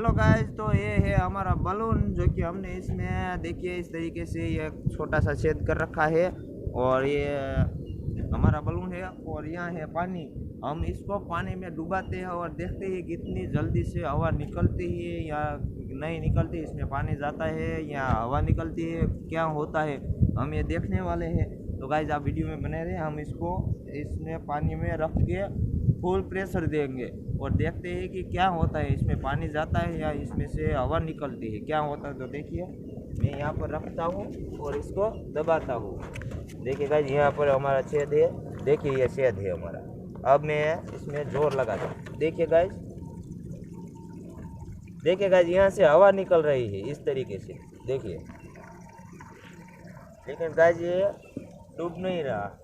Hello guys, तो ये है हमारा बलून जो कि हमने इसमें देखिए इस तरीके से ये छोटा सा छेद कर रखा है। और ये हमारा बलून है और यहाँ है पानी। हम इसको पानी में डुबाते हैं और देखते हैं कितनी जल्दी से हवा निकलती है या नहीं निकलती, इसमें पानी जाता है या हवा निकलती है, क्या होता है हम ये देखने वाले हैं। तो गाइस आप वीडियो में बने रहे, हम इसको इसमें पानी में रख के फुल प्रेशर देंगे और देखते हैं कि क्या होता है, इसमें पानी जाता है या इसमें से हवा निकलती है, क्या होता है। तो देखिए मैं यहाँ पर रखता हूँ और इसको दबाता हूँ। देखिए गाइस यहाँ पर हमारा छेद है, देखिए ये छेद है हमारा। अब मैं इसमें जोर लगाता हूँ। देखिए गाइस, देखिए गाइस यहाँ से हवा निकल रही है इस तरीके से, देखिए। लेकिन गाइस ये डूब नहीं रहा।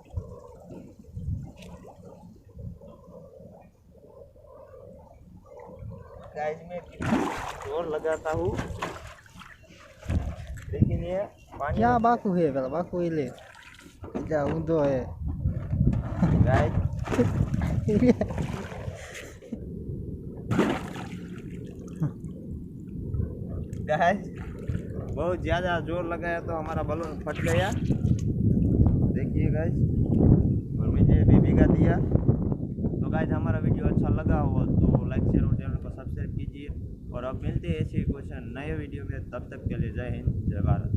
गाइस मैं जोर लगाता हूँ, लेकिन ये पानी क्या बाकू है बेला बाकू ले जा ऊंधो है गाइस गाइस बहुत ज़्यादा जोर लगाया तो हमारा बलून फट गया। देखिए गाइस, और मुझे भी भिगा दिया। तो गाइस हमारा वीडियो अच्छा लगा हो तो लाइक शेयर और चैनल को सब्सक्राइब कीजिए। और अब मिलते हैं ऐसे कुछ नए वीडियो में, तब तक के लिए जय हिंद जय भारत।